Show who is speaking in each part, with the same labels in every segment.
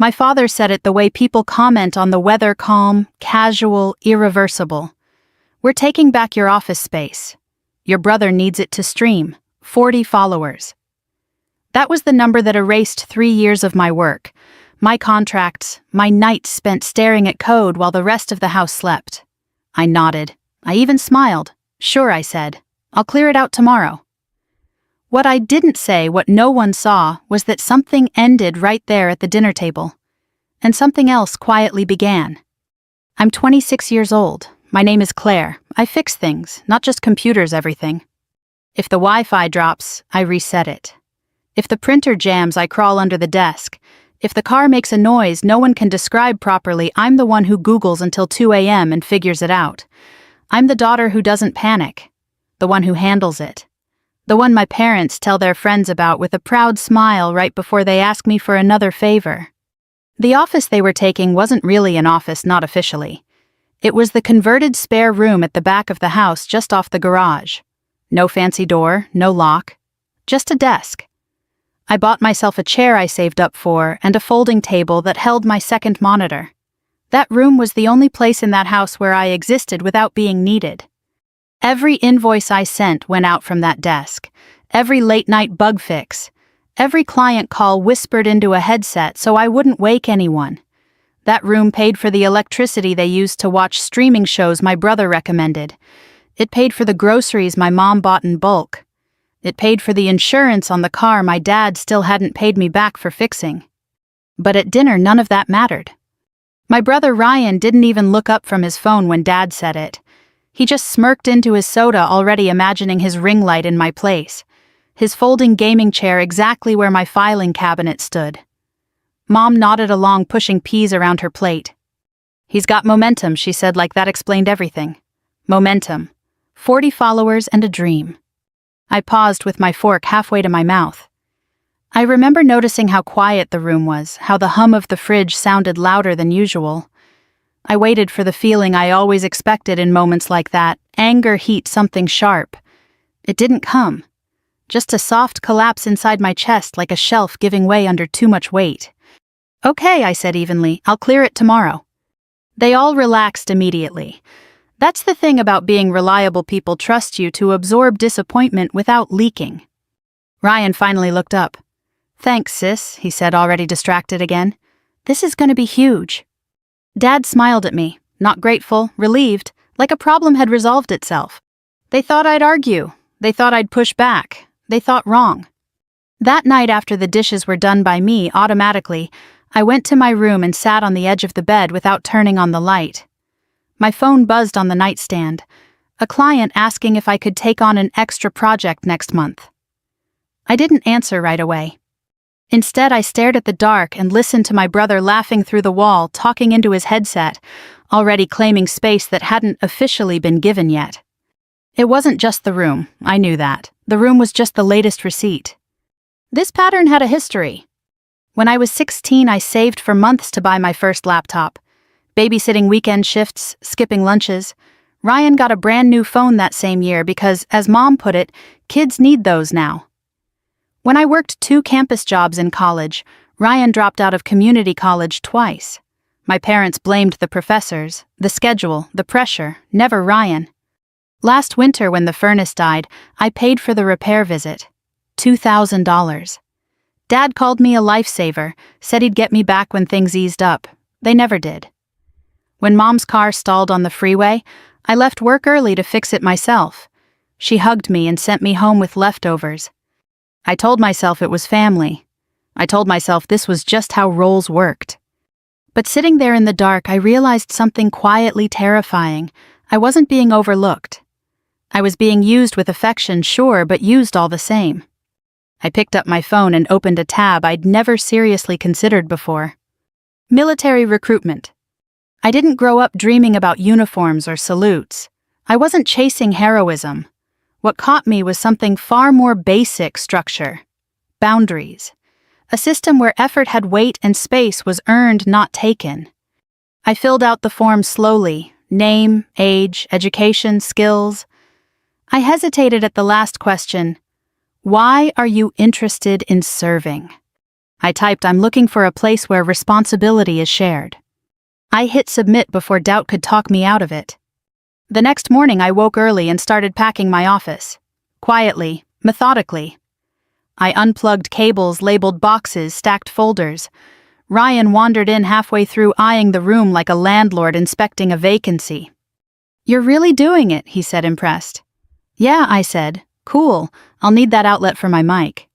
Speaker 1: My father said it the way people comment on the weather: calm, casual, irreversible. We're taking back your office space. Your brother needs it to stream. 40 followers. That was the number that erased 3 years of my work, my contracts, my nights spent staring at code while the rest of the house slept. I nodded. I even smiled. Sure, I said. I'll clear it out tomorrow. What I didn't say, what no one saw, was that something ended right there at the dinner table. And something else quietly began. I'm 26 years old. My name is Claire. I fix things, not just computers, everything. If the Wi-Fi drops, I reset it. If the printer jams, I crawl under the desk. If the car makes a noise no one can describe properly, I'm the one who Googles until 2 a.m. and figures it out. I'm the daughter who doesn't panic. The one who handles it. The one my parents tell their friends about with a proud smile right before they ask me for another favor. The office they were taking wasn't really an office, not officially. It was the converted spare room at the back of the house just off the garage. No fancy door, no lock. Just a desk. I bought myself a chair I saved up for and a folding table that held my second monitor. That room was the only place in that house where I existed without being needed. Every invoice I sent went out from that desk. Every late-night bug fix. Every client call whispered into a headset so I wouldn't wake anyone. That room paid for the electricity they used to watch streaming shows my brother recommended. It paid for the groceries my mom bought in bulk. It paid for the insurance on the car my dad still hadn't paid me back for fixing. But at dinner, none of that mattered. My brother Ryan didn't even look up from his phone when Dad said it. He just smirked into his soda, already imagining his ring light in my place. His folding gaming chair exactly where my filing cabinet stood. Mom nodded along, pushing peas around her plate. He's got momentum, she said, like that explained everything. Momentum. 40 followers and a dream. I paused with my fork halfway to my mouth. I remember noticing how quiet the room was, how the hum of the fridge sounded louder than usual. I waited for the feeling I always expected in moments like that, anger, heat, something sharp. It didn't come. Just a soft collapse inside my chest, like a shelf giving way under too much weight. Okay, I said evenly, I'll clear it tomorrow. They all relaxed immediately. That's the thing about being reliable, people trust you to absorb disappointment without leaking. Ryan finally looked up. Thanks, sis, he said, already distracted again. This is going to be huge. Dad smiled at me, not grateful, relieved, like a problem had resolved itself. They thought I'd argue. They thought I'd push back. They thought wrong. That night, after the dishes were done by me automatically, I went to my room and sat on the edge of the bed without turning on the light. My phone buzzed on the nightstand, a client asking if I could take on an extra project next month. I didn't answer right away. Instead, I stared at the dark and listened to my brother laughing through the wall, talking into his headset, already claiming space that hadn't officially been given yet. It wasn't just the room, I knew that. The room was just the latest receipt. This pattern had a history. When I was 16, I saved for months to buy my first laptop. Babysitting weekend shifts, skipping lunches. Ryan got a brand new phone that same year because, as Mom put it, kids need those now. When I worked 2 campus jobs in college, Ryan dropped out of community college twice. My parents blamed the professors, the schedule, the pressure, never Ryan. Last winter, when the furnace died, I paid for the repair visit. $2,000. Dad called me a lifesaver, said he'd get me back when things eased up. They never did. When Mom's car stalled on the freeway, I left work early to fix it myself. She hugged me and sent me home with leftovers. I told myself it was family. I told myself this was just how roles worked. But sitting there in the dark, I realized something quietly terrifying. I wasn't being overlooked. I was being used with affection, sure, but used all the same. I picked up my phone and opened a tab I'd never seriously considered before. Military recruitment. I didn't grow up dreaming about uniforms or salutes. I wasn't chasing heroism. What caught me was something far more basic: structure. Boundaries. A system where effort had weight and space was earned, not taken. I filled out the form slowly. Name, age, education, skills. I hesitated at the last question. Why are you interested in serving? I typed, "I'm looking for a place where responsibility is shared." I hit submit before doubt could talk me out of it. The next morning I woke early and started packing my office. Quietly, methodically. I unplugged cables, labeled boxes, stacked folders. Ryan wandered in halfway through, eyeing the room like a landlord inspecting a vacancy. "You're really doing it," he said, impressed. "Yeah," I said. "Cool, I'll need that outlet for my mic."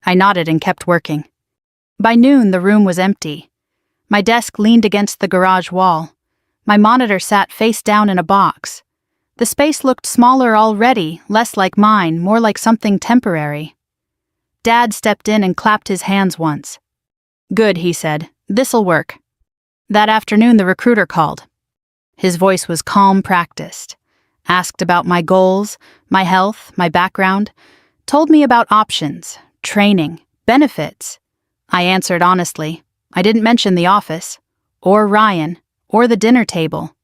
Speaker 1: I nodded and kept working. By noon, the room was empty. My desk leaned against the garage wall. My monitor sat face down in a box. The space looked smaller already, less like mine, more like something temporary. Dad stepped in and clapped his hands once. "Good," he said. "This'll work." That afternoon, the recruiter called. His voice was calm, practiced. Asked about my goals, my health, my background. Told me about options, training, benefits. I answered honestly. I didn't mention the office, or Ryan, or the dinner table.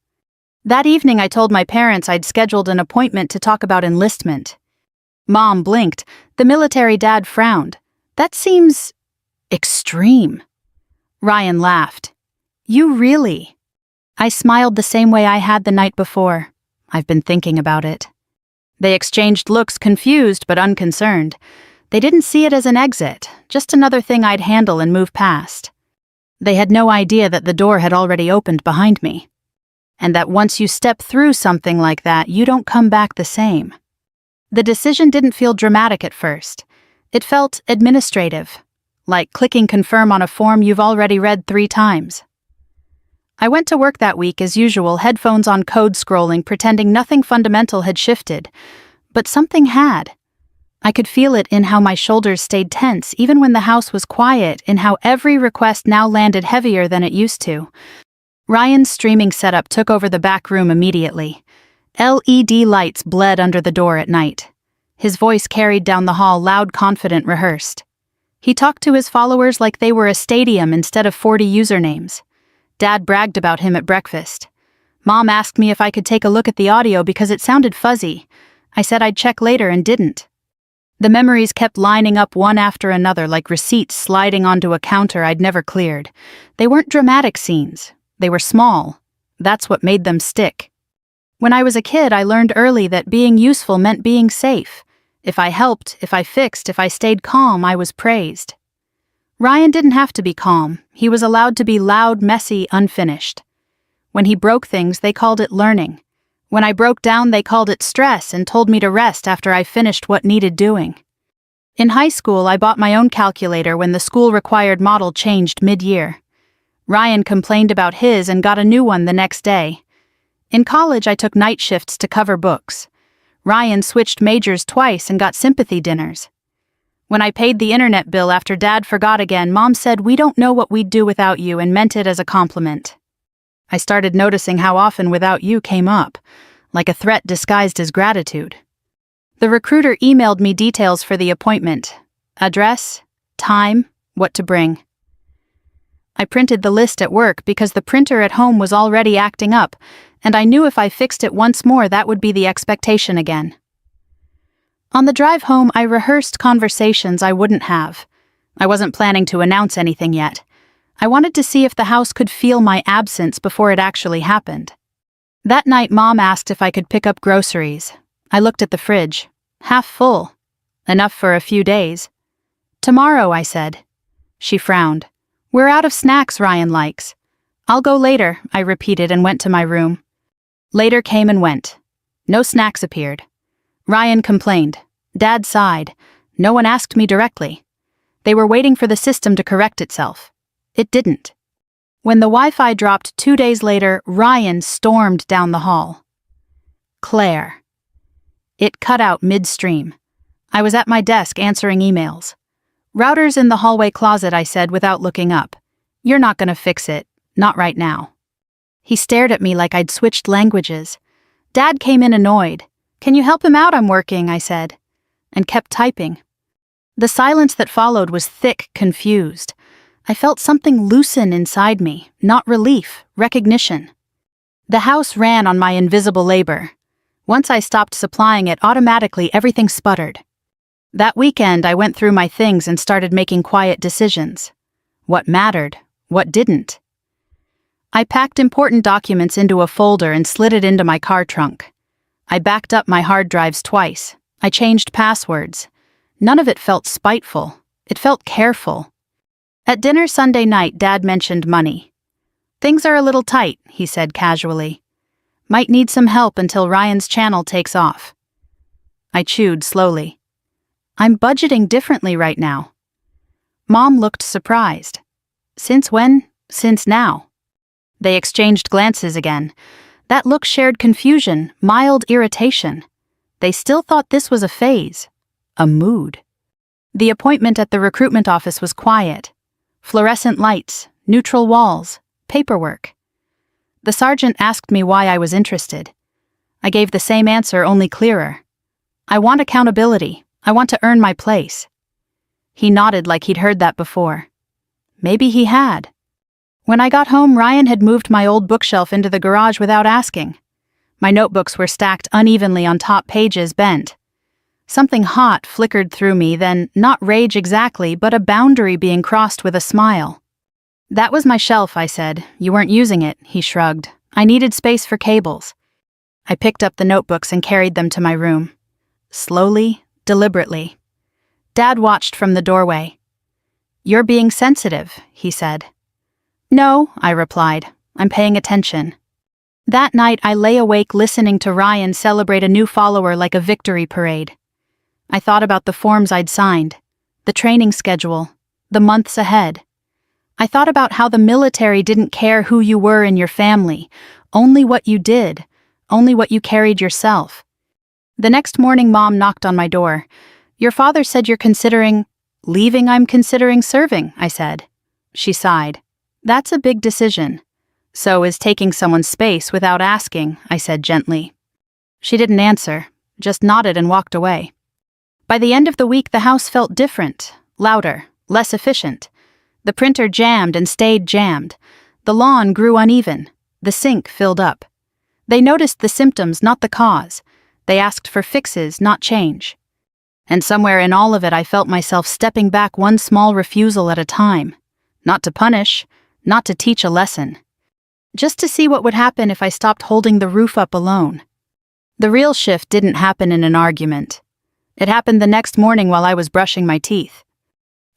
Speaker 1: That evening I told my parents I'd scheduled an appointment to talk about enlistment. Mom blinked. The military dad frowned. "That seems extreme." Ryan laughed. "You really?" I smiled the same way I had the night before. "I've been thinking about it." They exchanged looks, confused but unconcerned. They didn't see it as an exit, just another thing I'd handle and move past. They had no idea that the door had already opened behind me, and that once you step through something like that, you don't come back the same. The decision didn't feel dramatic at first. It felt administrative, like clicking confirm on a form you've already read 3 times. I went to work that week as usual, headphones on, code scrolling, pretending nothing fundamental had shifted. But something had. I could feel it in how my shoulders stayed tense even when the house was quiet, in how every request now landed heavier than it used to. Ryan's streaming setup took over the back room immediately. LED lights bled under the door at night. His voice carried down the hall, loud, confident, rehearsed. He talked to his followers like they were a stadium instead of 40 usernames. Dad bragged about him at breakfast. Mom asked me if I could take a look at the audio because it sounded fuzzy. I said I'd check later and didn't. The memories kept lining up one after another like receipts sliding onto a counter I'd never cleared. They weren't dramatic scenes. They were small. That's what made them stick. When I was a kid, I learned early that being useful meant being safe. If I helped, if I fixed, if I stayed calm, I was praised. Ryan didn't have to be calm. He was allowed to be loud, messy, unfinished. When he broke things, they called it learning. When I broke down, they called it stress and told me to rest after I finished what needed doing. In high school, I bought my own calculator when the school-required model changed mid-year. Ryan complained about his and got a new one the next day. In college, I took night shifts to cover books. Ryan switched majors twice and got sympathy dinners. When I paid the internet bill after Dad forgot again, Mom said, "We don't know what we'd do without you," and meant it as a compliment. I started noticing how often "without you" came up, like a threat disguised as gratitude. The recruiter emailed me details for the appointment: address, time, what to bring. I printed the list at work because the printer at home was already acting up, and I knew if I fixed it once more that would be the expectation again. On the drive home, I rehearsed conversations I wouldn't have. I wasn't planning to announce anything yet. I wanted to see if the house could feel my absence before it actually happened. That night, Mom asked if I could pick up groceries. I looked at the fridge. Half full. Enough for a few days. "Tomorrow," I said. She frowned. "We're out of snacks Ryan likes." "I'll go later," I repeated and went to my room. Later came and went. No snacks appeared. Ryan complained. Dad sighed. No one asked me directly. They were waiting for the system to correct itself. It didn't. When the Wi-Fi dropped 2 days later, Ryan stormed down the hall. "Claire." It cut out midstream. I was at my desk answering emails. "Router's in the hallway closet," I said without looking up. "You're not gonna fix it. Not right now." He stared at me like I'd switched languages. Dad came in annoyed. "Can you help him out? I'm working," I said, and kept typing. The silence that followed was thick, confused. I felt something loosen inside me, not relief, recognition. The house ran on my invisible labor. Once I stopped supplying it, automatically everything sputtered. That weekend, I went through my things and started making quiet decisions. What mattered, what didn't. I packed important documents into a folder and slid it into my car trunk. I backed up my hard drives twice. I changed passwords. None of it felt spiteful. It felt careful. At dinner Sunday night, Dad mentioned money. "Things are a little tight," he said casually. "Might need some help until Ryan's channel takes off." I chewed slowly. "I'm budgeting differently right now." Mom looked surprised. "Since when? Since now?" They exchanged glances again. That look shared confusion, mild irritation. They still thought this was a phase, a mood. The appointment at the recruitment office was quiet. Fluorescent lights, neutral walls, paperwork. The sergeant asked me why I was interested. I gave the same answer, only clearer. "I want accountability. I want to earn my place." He nodded like he'd heard that before. Maybe he had. When I got home, Ryan had moved my old bookshelf into the garage without asking. My notebooks were stacked unevenly on top, pages bent. Something hot flickered through me, then not rage exactly, but a boundary being crossed with a smile. "That was my shelf," I said. "You weren't using it," he shrugged. "I needed space for cables." I picked up the notebooks and carried them to my room. Slowly, deliberately. Dad watched from the doorway. "You're being sensitive," he said. "No," I replied. "I'm paying attention." That night, I lay awake listening to Ryan celebrate a new follower like a victory parade. I thought about the forms I'd signed, the training schedule, the months ahead. I thought about how the military didn't care who you were in your family, only what you did, only what you carried yourself. The next morning, Mom knocked on my door. "Your father said you're considering—" "Leaving? I'm considering serving," I said. She sighed. "That's a big decision." "So is taking someone's space without asking," I said gently. She didn't answer, just nodded and walked away. By the end of the week, the house felt different, louder, less efficient. The printer jammed and stayed jammed. The lawn grew uneven. The sink filled up. They noticed the symptoms, not the cause. They asked for fixes, not change. And somewhere in all of it, I felt myself stepping back one small refusal at a time. Not to punish, not to teach a lesson. Just to see what would happen if I stopped holding the roof up alone. The real shift didn't happen in an argument. It happened the next morning while I was brushing my teeth.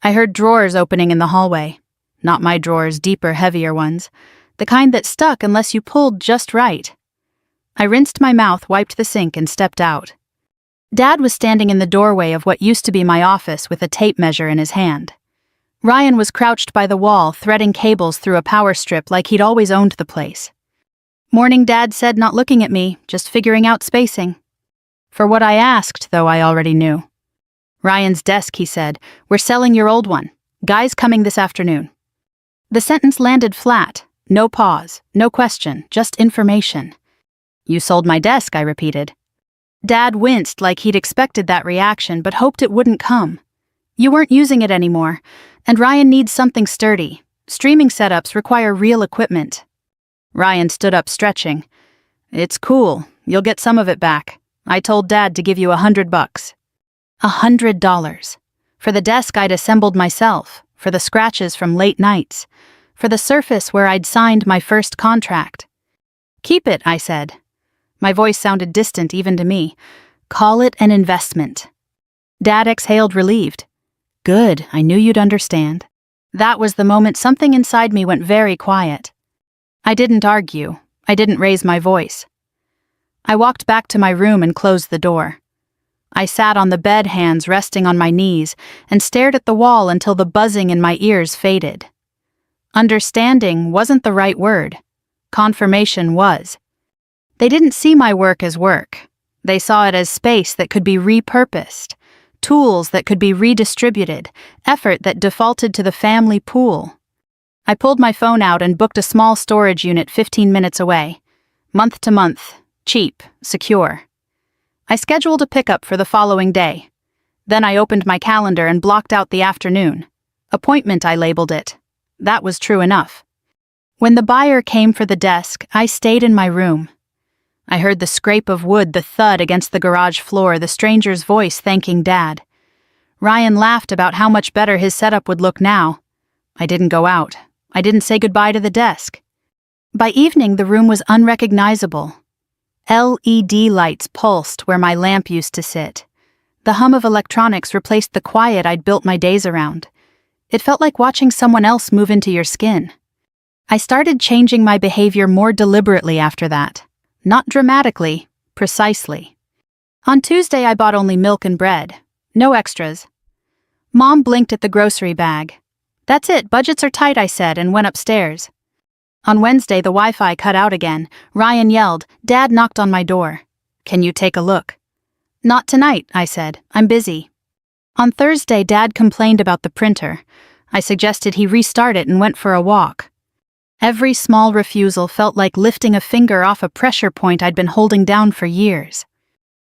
Speaker 1: I heard drawers opening in the hallway. Not my drawers, deeper, heavier ones. The kind that stuck unless you pulled just right. I rinsed my mouth, wiped the sink, and stepped out. Dad was standing in the doorway of what used to be my office with a tape measure in his hand. Ryan was crouched by the wall, threading cables through a power strip like he'd always owned the place. "Morning," Dad said, not looking at me, just figuring out spacing. For what I asked, though, I already knew. "Ryan's desk," he said. "We're selling your old one. Guy's coming this afternoon." The sentence landed flat. No pause, no question, just information. "You sold my desk," I repeated. Dad winced like he'd expected that reaction but hoped it wouldn't come. "You weren't using it anymore, and Ryan needs something sturdy. Streaming setups require real equipment." Ryan stood up, stretching. "It's cool. You'll get some of it back. I told Dad to give you $100. $100. For the desk I'd assembled myself, for the scratches from late nights, for the surface where I'd signed my first contract. "Keep it," I said. My voice sounded distant even to me. "Call it an investment." Dad exhaled, relieved. "Good, I knew you'd understand." That was the moment something inside me went very quiet. I didn't argue. I didn't raise my voice. I walked back to my room and closed the door. I sat on the bed, hands resting on my knees, and stared at the wall until the buzzing in my ears faded. Understanding wasn't the right word. Confirmation was. They didn't see my work as work. They saw it as space that could be repurposed, tools that could be redistributed, effort that defaulted to the family pool. I pulled my phone out and booked a small storage unit 15 minutes away. Month to month, cheap, secure. I scheduled a pickup for the following day. Then I opened my calendar and blocked out the afternoon. Appointment, I labeled it. That was true enough. When the buyer came for the desk, I stayed in my room. I heard the scrape of wood, the thud against the garage floor, the stranger's voice thanking Dad. Ryan laughed about how much better his setup would look now. I didn't go out. I didn't say goodbye to the desk. By evening, the room was unrecognizable. LED lights pulsed where my lamp used to sit. The hum of electronics replaced the quiet I'd built my days around. It felt like watching someone else move into your skin. I started changing my behavior more deliberately after that. Not dramatically, precisely. On Tuesday, I bought only milk and bread. No extras. Mom blinked at the grocery bag. "That's it, budgets are tight," I said, and went upstairs. On Wednesday, the Wi-Fi cut out again. Ryan yelled. Dad knocked on my door. "Can you take a look?" "Not tonight," I said. "I'm busy." On Thursday, Dad complained about the printer. I suggested he restart it and went for a walk. Every small refusal felt like lifting a finger off a pressure point I'd been holding down for years.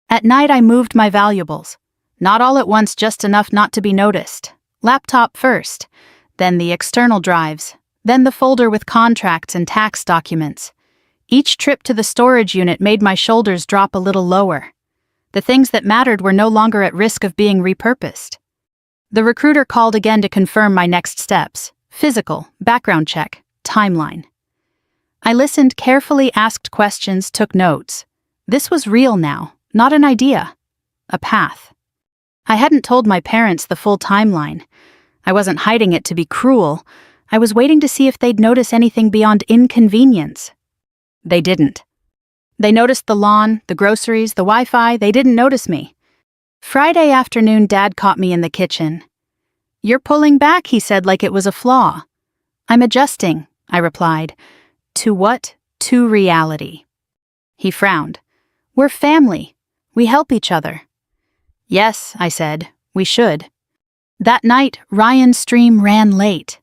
Speaker 1: At night, I moved my valuables. Not all at once, just enough not to be noticed. Laptop first, then the external drives, then the folder with contracts and tax documents. Each trip to the storage unit made my shoulders drop a little lower. The things that mattered were no longer at risk of being repurposed. The recruiter called again to confirm my next steps: physical, background check, timeline. I listened carefully, asked questions, took notes. This was real now, not an idea. A path. I hadn't told my parents the full timeline. I wasn't hiding it to be cruel. I was waiting to see if they'd notice anything beyond inconvenience. They didn't. They noticed the lawn, the groceries, the Wi-Fi. They didn't notice me. Friday afternoon, Dad caught me in the kitchen. "You're pulling back," he said, like it was a flaw. "I'm adjusting," I replied. "To what?" "To reality." He frowned. "We're family. We help each other." "Yes," I said, "we should." That night, Ryan's stream ran late.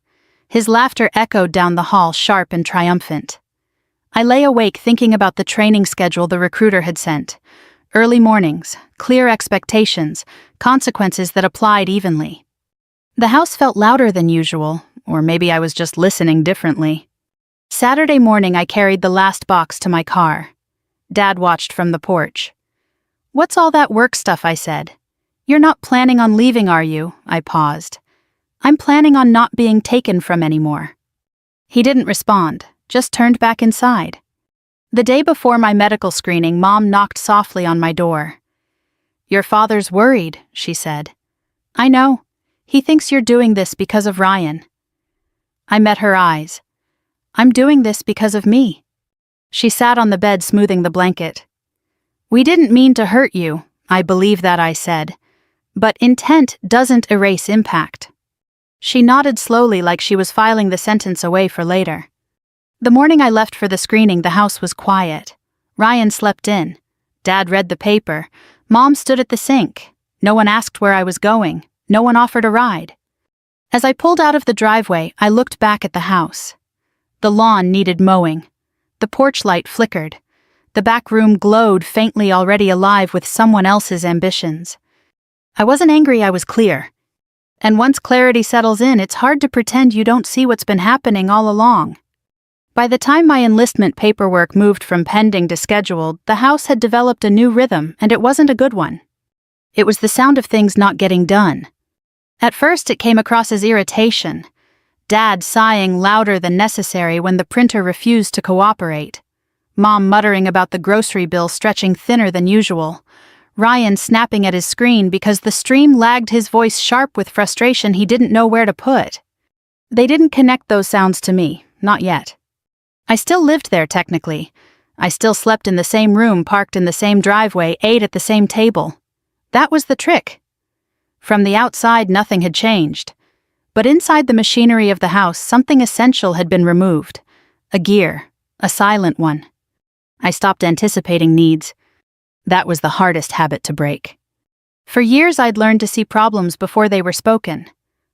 Speaker 1: His laughter echoed down the hall, sharp and triumphant. I lay awake thinking about the training schedule the recruiter had sent. Early mornings, clear expectations, consequences that applied evenly. The house felt louder than usual, or maybe I was just listening differently. Saturday morning, I carried the last box to my car. Dad watched from the porch. "What's all that work stuff?" I said. "You're not planning on leaving, are you?" I paused. "I'm planning on not being taken from anymore." He didn't respond, just turned back inside. The day before my medical screening, Mom knocked softly on my door. "Your father's worried," she said. "I know. He thinks you're doing this because of Ryan." I met her eyes. "I'm doing this because of me." She sat on the bed, smoothing the blanket. "We didn't mean to hurt you, I believe that," I said. "But intent doesn't erase impact." She nodded slowly, like she was filing the sentence away for later. The morning I left for the screening, the house was quiet. Ryan slept in. Dad read the paper. Mom stood at the sink. No one asked where I was going. No one offered a ride. As I pulled out of the driveway, I looked back at the house. The lawn needed mowing. The porch light flickered. The back room glowed faintly, already alive with someone else's ambitions. I wasn't angry, I was clear. And once clarity settles in, it's hard to pretend you don't see what's been happening all along. By the time my enlistment paperwork moved from pending to scheduled, the house had developed a new rhythm, and it wasn't a good one. It was the sound of things not getting done. At first, it came across as irritation. Dad sighing louder than necessary when the printer refused to cooperate. Mom muttering about the grocery bill stretching thinner than usual. Ryan snapping at his screen because the stream lagged, his voice sharp with frustration he didn't know where to put. They didn't connect those sounds to me, not yet. I still lived there, technically. I still slept in the same room, parked in the same driveway, ate at the same table. That was the trick. From the outside, nothing had changed. But inside the machinery of the house, something essential had been removed. A gear, a silent one. I stopped anticipating needs. That was the hardest habit to break. For years, I'd learned to see problems before they were spoken.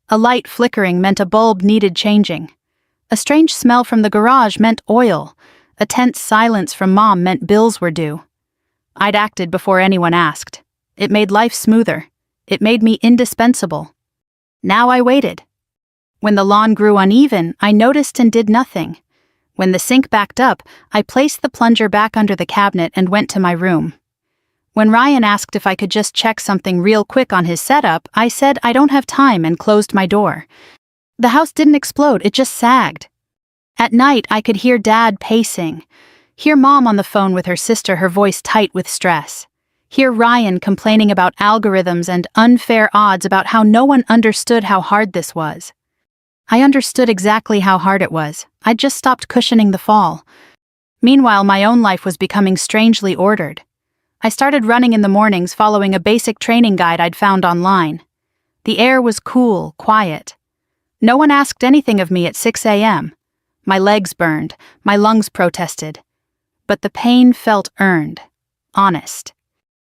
Speaker 1: A light flickering meant a bulb needed changing. A strange smell from the garage meant oil. A tense silence from Mom meant bills were due. I'd acted before anyone asked. It made life smoother. It made me indispensable. Now I waited. When the lawn grew uneven, I noticed and did nothing. When the sink backed up, I placed the plunger back under the cabinet and went to my room. When Ryan asked if I could just check something real quick on his setup, I said I don't have time and closed my door. The house didn't explode, it just sagged. At night, I could hear Dad pacing, hear Mom on the phone with her sister, her voice tight with stress, hear Ryan complaining about algorithms and unfair odds about how no one understood how hard this was. I understood exactly how hard it was. I'd just stopped cushioning the fall. Meanwhile, my own life was becoming strangely ordered. I started running in the mornings following a basic training guide I'd found online. The air was cool, quiet. No one asked anything of me at 6 a.m. My legs burned, my lungs protested. But the pain felt earned, honest.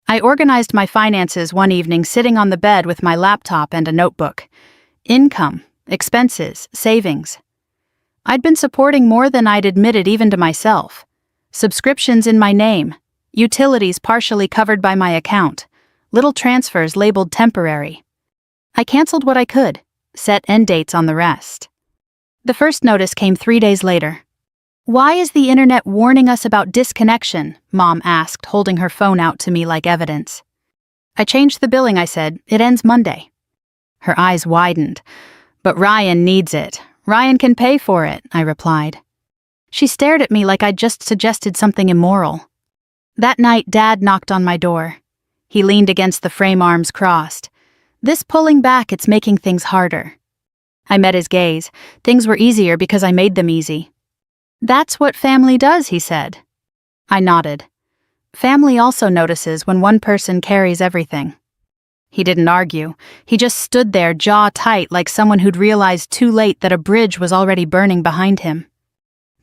Speaker 1: I organized my finances one evening sitting on the bed with my laptop and a notebook. Income, expenses, savings. I'd been supporting more than I'd admitted even to myself. Subscriptions in my name, utilities partially covered by my account, little transfers labeled temporary. I canceled what I could, set end dates on the rest. The first notice came 3 days later. "Why is the internet warning us about disconnection?" Mom asked, holding her phone out to me like evidence. "I changed the billing," I said. "It ends Monday." Her eyes widened. "But Ryan needs it. Ryan can pay for it," I replied. She stared at me like I'd just suggested something immoral. That night, Dad knocked on my door. He leaned against the frame, arms crossed. "This pulling back, it's making things harder." I met his gaze. Things were easier because I made them easy. "That's what family does," he said. I nodded. Family also notices when one person carries everything. He didn't argue. He just stood there, jaw tight, like someone who'd realized too late that a bridge was already burning behind him.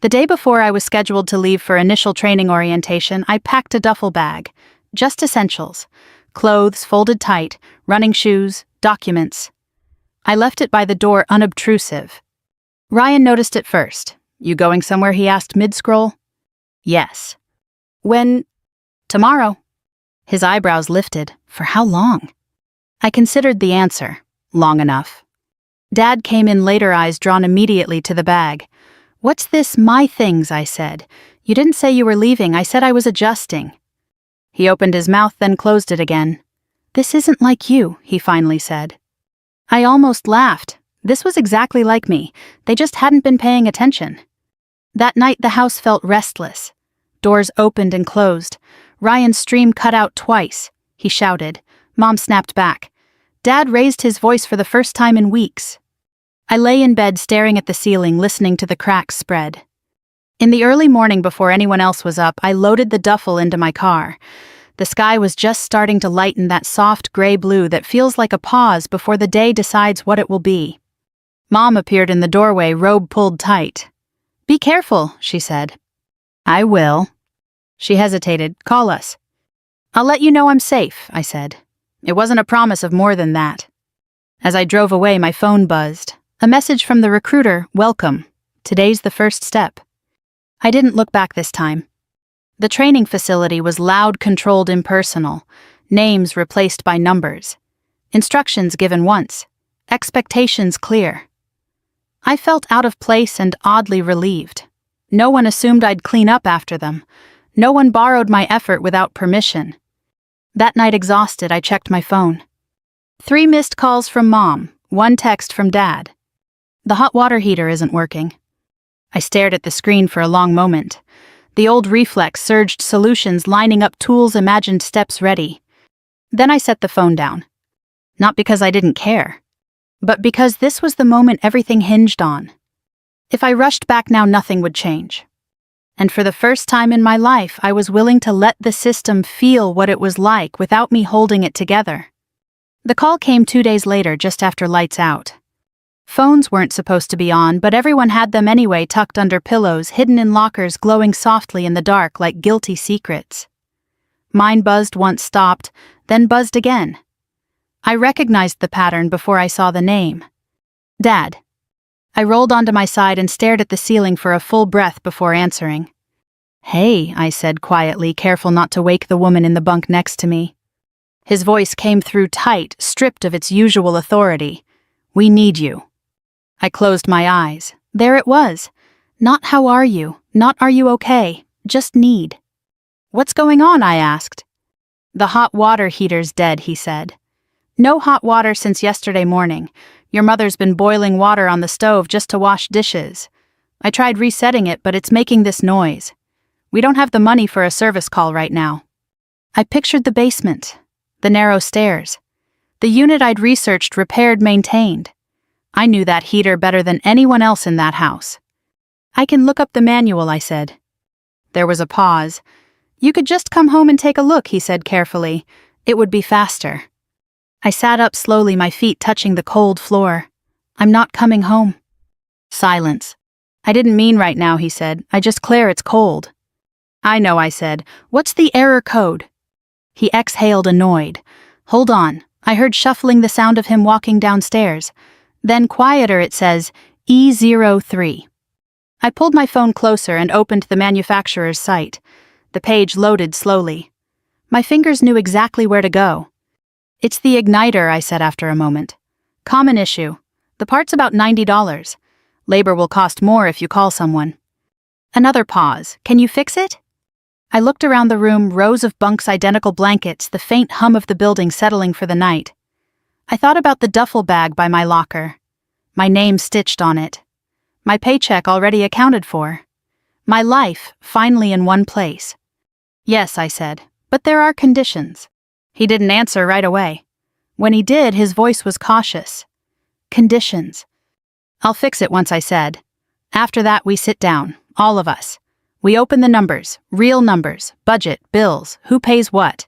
Speaker 1: The day before I was scheduled to leave for initial training orientation, I packed a duffel bag. Just essentials. Clothes folded tight, running shoes, documents. I left it by the door unobtrusive. Ryan noticed it first. "You going somewhere?" he asked mid-scroll. "Yes." "When?" "Tomorrow." His eyebrows lifted. For how long? I considered the answer. Long enough. Dad came in later, eyes drawn immediately to the bag. "What's this, my things?" I said. "You didn't say you were leaving. I said I was adjusting." He opened his mouth, then closed it again. "This isn't like you," he finally said. I almost laughed. This was exactly like me. They just hadn't been paying attention. That night the house felt restless. Doors opened and closed. Ryan's stream cut out twice. He shouted. Mom snapped back. Dad raised his voice for the first time in weeks. I lay in bed staring at the ceiling, listening to the cracks spread. In the early morning before anyone else was up, I loaded the duffel into my car. The sky was just starting to lighten, that soft gray blue that feels like a pause before the day decides what it will be. Mom appeared in the doorway, robe pulled tight. "Be careful," she said. "I will." She hesitated. "Call us." "I'll let you know I'm safe," I said. It wasn't a promise of more than that. As I drove away, my phone buzzed. A message from the recruiter, "Welcome. Today's the first step." I didn't look back this time. The training facility was loud, controlled, impersonal. Names replaced by numbers. Instructions given once. Expectations clear. I felt out of place and oddly relieved. No one assumed I'd clean up after them. No one borrowed my effort without permission. That night, exhausted, I checked my phone. 3 missed calls from Mom, 1 text from Dad. The hot water heater isn't working. I stared at the screen for a long moment. The old reflex surged, solutions lining up, tools, imagined steps ready. Then I set the phone down. Not because I didn't care, but because this was the moment everything hinged on. If I rushed back now, nothing would change. And for the first time in my life, I was willing to let the system feel what it was like without me holding it together. The call came 2 days later, just after lights out. Phones weren't supposed to be on, but everyone had them anyway, tucked under pillows, hidden in lockers, glowing softly in the dark like guilty secrets. Mine buzzed once, stopped, then buzzed again. I recognized the pattern before I saw the name. Dad. I rolled onto my side and stared at the ceiling for a full breath before answering. "Hey," I said quietly, careful not to wake the woman in the bunk next to me. His voice came through tight, stripped of its usual authority. "We need you." I closed my eyes. There it was. Not "how are you?" Not "are you okay?" Just need. "What's going on?" I asked. The hot water heater's dead, he said. No hot water since yesterday morning. Your mother's been boiling water on the stove just to wash dishes. I tried resetting it, but it's making this noise. We don't have the money for a service call right now. I pictured the basement, the narrow stairs, the unit I'd researched, repaired, maintained. I knew that heater better than anyone else in that house. I can look up the manual, I said. There was a pause. You could just come home and take a look, he said carefully. It would be faster. I sat up slowly, my feet touching the cold floor. I'm not coming home. Silence. I didn't mean right now, he said. I just Claire, it's cold. I know, I said. What's the error code? He exhaled, annoyed. Hold on. I heard shuffling, the sound of him walking downstairs. Then quieter, it says, E03. I pulled my phone closer and opened the manufacturer's site. The page loaded slowly. My fingers knew exactly where to go. It's the igniter, I said after a moment. Common issue. The part's about $90. Labor will cost more if you call someone. Another pause. Can you fix it? I looked around the room, rows of bunks, identical blankets, the faint hum of the building settling for the night. I thought about the duffel bag by my locker. My name stitched on it. My paycheck already accounted for. My life finally in one place. Yes, I said, but there are conditions. He didn't answer right away. When he did, his voice was cautious. Conditions. I'll fix it once, I said. After that, we sit down, all of us. We open the numbers, real numbers, budget, bills, who pays what.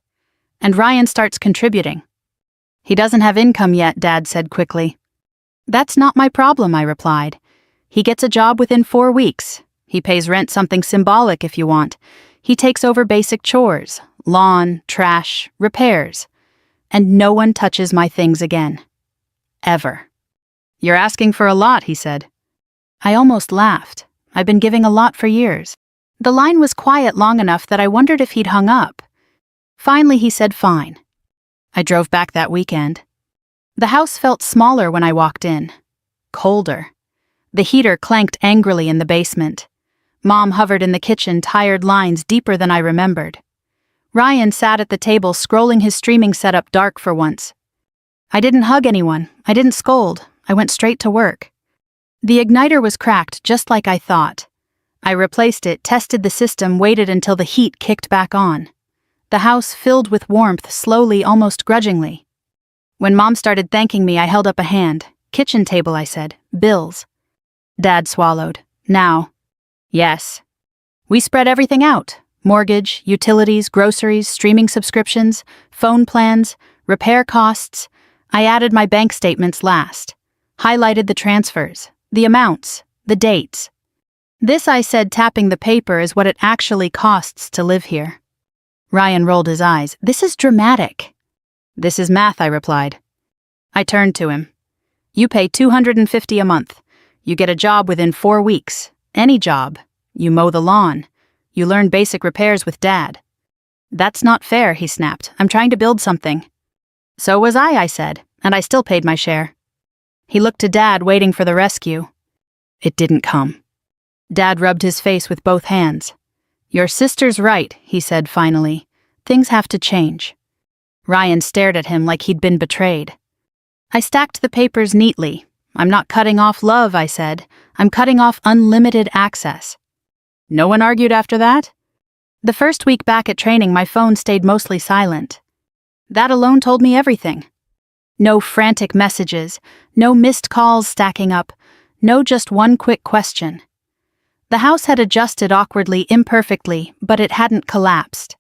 Speaker 1: And Ryan starts contributing. He doesn't have income yet, Dad said quickly. That's not my problem, I replied. He gets a job within 4 weeks. He pays rent, something symbolic if you want. He takes over basic chores, lawn, trash, repairs. And no one touches my things again. Ever. You're asking for a lot, he said. I almost laughed. I've been giving a lot for years. The line was quiet long enough that I wondered if he'd hung up. Finally, he said fine. I drove back that weekend. The house felt smaller when I walked in. Colder. The heater clanked angrily in the basement. Mom hovered in the kitchen, tired lines deeper than I remembered. Ryan sat at the table, scrolling his streaming setup, dark for once. I didn't hug anyone. I didn't scold. I went straight to work. The igniter was cracked, just like I thought. I replaced it, tested the system, waited until the heat kicked back on. The house filled with warmth, slowly, almost grudgingly. When Mom started thanking me, I held up a hand. Kitchen table, I said. Bills. Dad swallowed. Now. Yes. We spread everything out. Mortgage, utilities, groceries, streaming subscriptions, phone plans, repair costs. I added my bank statements last. Highlighted the transfers, the amounts, the dates. This, I said, tapping the paper, is what it actually costs to live here. Ryan rolled his eyes. This is dramatic. This is math, I replied. I turned to him. You pay $250 a month. You get a job within 4 weeks. Any job. You mow the lawn. You learn basic repairs with Dad. That's not fair, he snapped. I'm trying to build something. So was I said, and I still paid my share. He looked to Dad, waiting for the rescue. It didn't come. Dad rubbed his face with both hands. Your sister's right, he said finally. Things have to change. Ryan stared at him like he'd been betrayed. I stacked the papers neatly. I'm not cutting off love, I said. I'm cutting off unlimited access. No one argued after that? The first week back at training, my phone stayed mostly silent. That alone told me everything. No frantic messages, no missed calls stacking up, no just one quick question. The house had adjusted awkwardly, imperfectly, but it hadn't collapsed.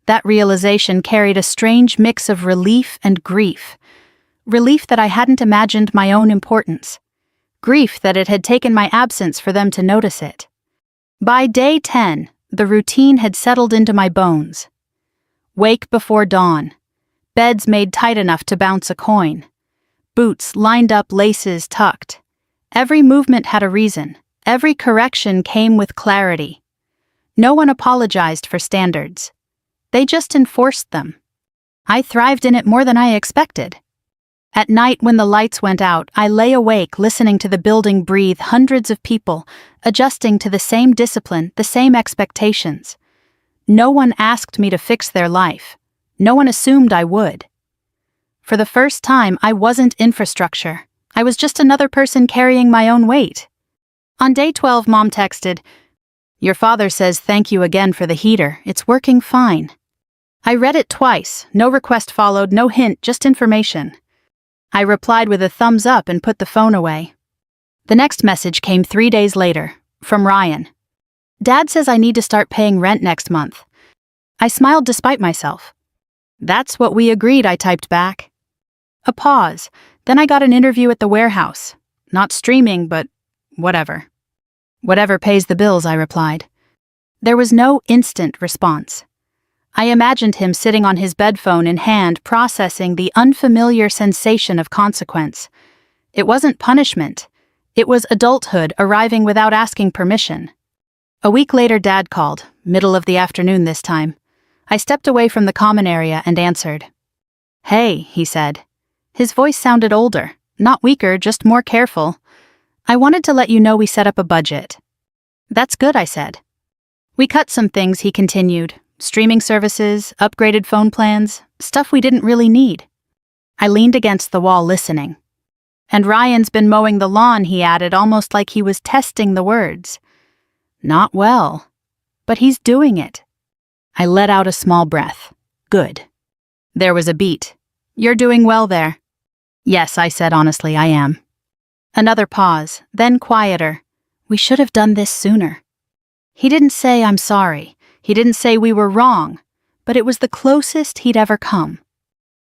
Speaker 1: That realization carried a strange mix of relief and grief. Relief that I hadn't imagined my own importance. Grief that it had taken my absence for them to notice it. By day 10, the routine had settled into my bones. Wake before dawn. Beds made tight enough to bounce a coin. Boots lined up, laces tucked. Every movement had a reason. Every correction came with clarity. No one apologized for standards. They just enforced them. I thrived in it more than I expected. At night, when the lights went out, I lay awake listening to the building breathe, hundreds of people, adjusting to the same discipline, the same expectations. No one asked me to fix their life. No one assumed I would. For the first time, I wasn't infrastructure. I was just another person carrying my own weight. On day 12, Mom texted, "Your father says thank you again for the heater. It's working fine." I read it twice. No request followed, no hint, just information. I replied with a thumbs up and put the phone away. The next message came 3 days later, from Ryan. "Dad says I need to start paying rent next month." I smiled despite myself. "That's what we agreed," I typed back. A pause. Then I got an interview at the warehouse. Not streaming, but whatever. "Whatever pays the bills," I replied. There was no instant response. I imagined him sitting on his bedphone in hand, processing the unfamiliar sensation of consequence. It wasn't punishment. It was adulthood arriving without asking permission. A week later, Dad called, middle of the afternoon this time. I stepped away from the common area and answered. "Hey," he said. His voice sounded older, not weaker, just more careful. "I wanted to let you know we set up a budget." "That's good," I said. "We cut some things," he continued. "Streaming services, upgraded phone plans, stuff we didn't really need." I leaned against the wall listening. "And Ryan's been mowing the lawn," he added, almost like he was testing the words. "Not well, but he's doing it." I let out a small breath. "Good." There was a beat. "You're doing well there." "Yes," I said honestly, "I am." Another pause, then quieter. "We should have done this sooner." He didn't say "I'm sorry." He didn't say we were wrong, but it was the closest he'd ever come.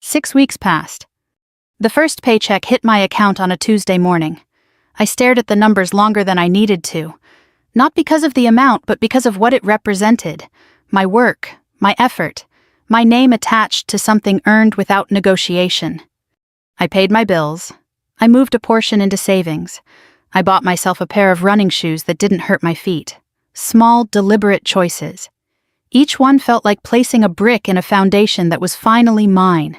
Speaker 1: 6 weeks passed. The first paycheck hit my account on a Tuesday morning. I stared at the numbers longer than I needed to, not because of the amount, but because of what it represented. My work, my effort, my name attached to something earned without negotiation. I paid my bills. I moved a portion into savings. I bought myself a pair of running shoes that didn't hurt my feet. Small, deliberate choices. Each one felt like placing a brick in a foundation that was finally mine.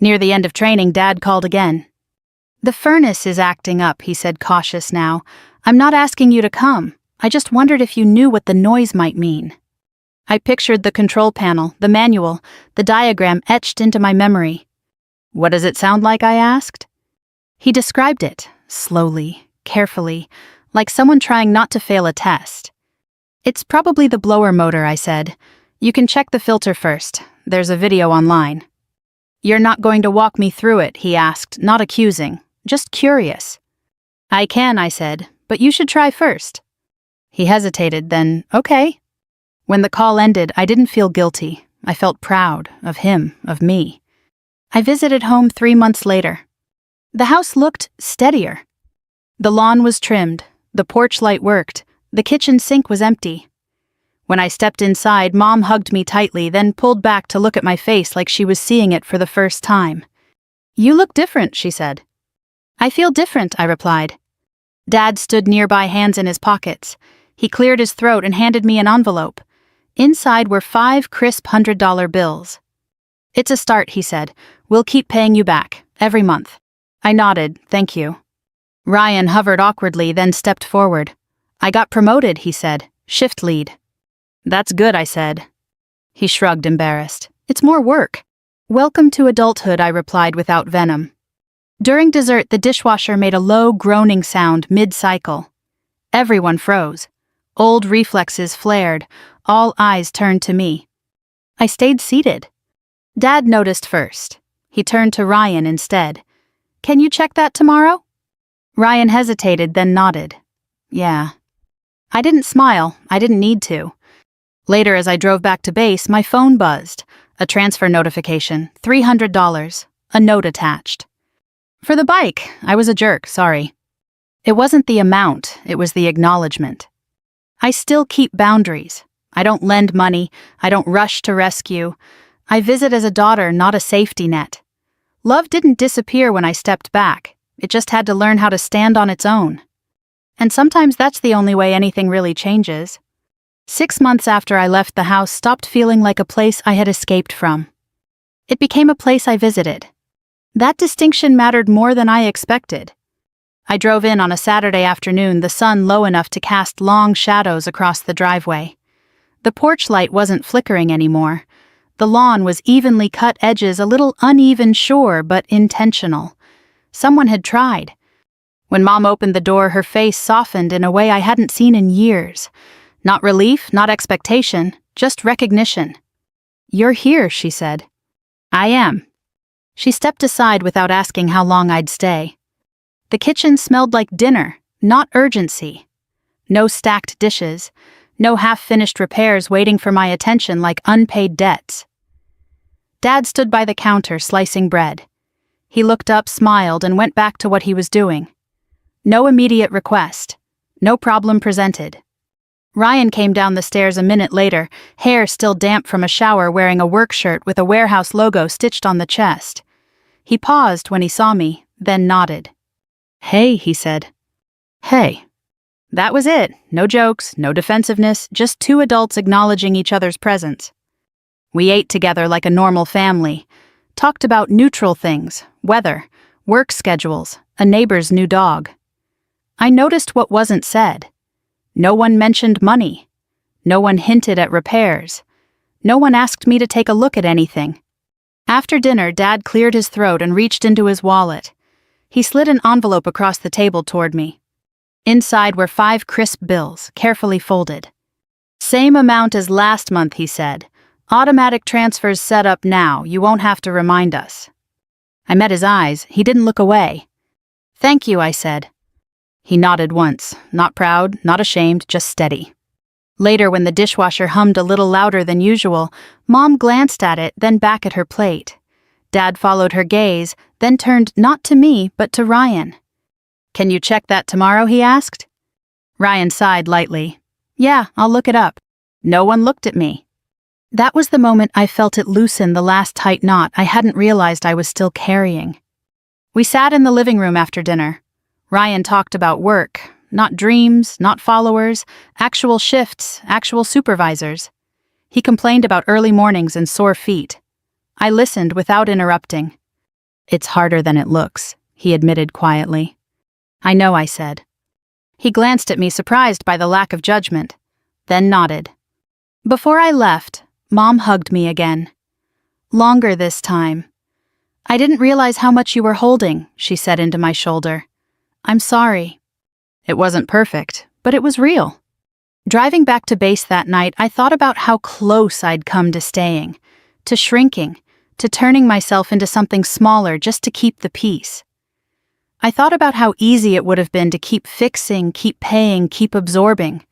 Speaker 1: Near the end of training, Dad called again. "The furnace is acting up," he said, cautious now. "I'm not asking you to come. I just wondered if you knew what the noise might mean." I pictured the control panel, the manual, the diagram etched into my memory. "What does it sound like?" I asked. He described it, slowly, carefully, like someone trying not to fail a test. "It's probably the blower motor," I said. "You can check the filter first. There's a video online." "You're not going to walk me through it?" he asked, not accusing, just curious. "I can," I said, "but you should try first." He hesitated, then, "Okay." When the call ended, I didn't feel guilty. I felt proud of him, of me. I visited home 3 months later. The house looked steadier. The lawn was trimmed, the porch light worked, the kitchen sink was empty. When I stepped inside, Mom hugged me tightly, then pulled back to look at my face like she was seeing it for the first time. "You look different," she said. "I feel different," I replied. Dad stood nearby, hands in his pockets. He cleared his throat and handed me an envelope. Inside were 5 crisp $100 bills. "It's a start," he said. "We'll keep paying you back, every month." I nodded, "Thank you." Ryan hovered awkwardly, then stepped forward. "I got promoted," he said. "Shift lead." "That's good," I said. He shrugged, embarrassed. "It's more work." "Welcome to adulthood," I replied without venom. During dessert, the dishwasher made a low, groaning sound mid-cycle. Everyone froze. Old reflexes flared. All eyes turned to me. I stayed seated. Dad noticed first. He turned to Ryan instead. "Can you check that tomorrow?" Ryan hesitated, then nodded. "Yeah." I didn't smile. I didn't need to. Later, as I drove back to base, my phone buzzed. A transfer notification, $300, a note attached. For the bike, I was a jerk, sorry. It wasn't the amount, it was the acknowledgement. I still keep boundaries. I don't lend money. I don't rush to rescue. I visit as a daughter, not a safety net. Love didn't disappear when I stepped back. It just had to learn how to stand on its own. And sometimes that's the only way anything really changes. 6 months after I left the house stopped feeling like a place I had escaped from. It became a place I visited. That distinction mattered more than I expected. I drove in on a Saturday afternoon, the sun low enough to cast long shadows across the driveway. The porch light wasn't flickering anymore. The lawn was evenly cut edges, a little uneven, sure, but intentional. Someone had tried. When Mom opened the door, her face softened in a way I hadn't seen in years. Not relief, not expectation, just recognition. "You're here," she said. "I am." She stepped aside without asking how long I'd stay. The kitchen smelled like dinner, not urgency. No stacked dishes, no half-finished repairs waiting for my attention like unpaid debts. Dad stood by the counter slicing bread. He looked up, smiled, and went back to what he was doing. No immediate request. No problem presented. Ryan came down the stairs a minute later, hair still damp from a shower, wearing a work shirt with a warehouse logo stitched on the chest. He paused when he saw me, then nodded. "Hey," he said. "Hey." That was it. No jokes, no defensiveness, just two adults acknowledging each other's presence. We ate together like a normal family, talked about neutral things, weather, work schedules, a neighbor's new dog. I noticed what wasn't said. No one mentioned money. No one hinted at repairs. No one asked me to take a look at anything. After dinner, Dad cleared his throat and reached into his wallet. He slid an envelope across the table toward me. Inside were 5 crisp bills, carefully folded. "Same amount as last month," he said. "Automatic transfers set up now. You won't have to remind us." I met his eyes. He didn't look away. "Thank you," I said. He nodded once, not proud, not ashamed, just steady. Later, when the dishwasher hummed a little louder than usual, Mom glanced at it, then back at her plate. Dad followed her gaze, then turned not to me, but to Ryan. "Can you check that tomorrow?" he asked. Ryan sighed lightly. "Yeah, I'll look it up." No one looked at me. That was the moment I felt it loosen the last tight knot I hadn't realized I was still carrying. We sat in the living room after dinner. Ryan talked about work, not dreams, not followers, actual shifts, actual supervisors. He complained about early mornings and sore feet. I listened without interrupting. "It's harder than it looks," he admitted quietly. "I know," I said. He glanced at me, surprised by the lack of judgment, then nodded. Before I left, Mom hugged me again. Longer this time. "I didn't realize how much you were holding," she said into my shoulder. "I'm sorry." It wasn't perfect, but it was real. Driving back to base that night, I thought about how close I'd come to staying, to shrinking, to turning myself into something smaller just to keep the peace. I thought about how easy it would have been to keep fixing, keep paying, keep absorbing.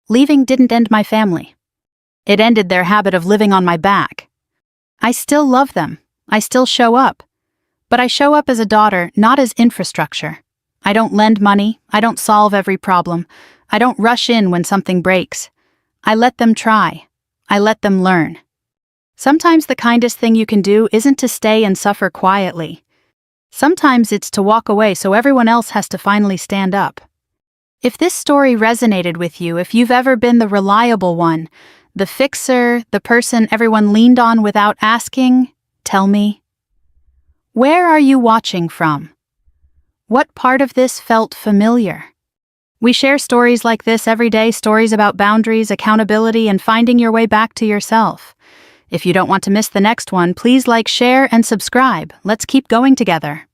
Speaker 1: Leaving didn't end my family. It ended their habit of living on my back. I still love them. I still show up. But I show up as a daughter, not as infrastructure. I don't lend money. I don't solve every problem. I don't rush in when something breaks. I let them try. I let them learn. Sometimes the kindest thing you can do isn't to stay and suffer quietly. Sometimes it's to walk away so everyone else has to finally stand up. If this story resonated with you, if you've ever been the reliable one, the fixer, the person everyone leaned on without asking, tell me. Where are you watching from? What part of this felt familiar? We share stories like this every day, stories about boundaries, accountability, and finding your way back to yourself. If you don't want to miss the next one, please like, share, and subscribe. Let's keep going together.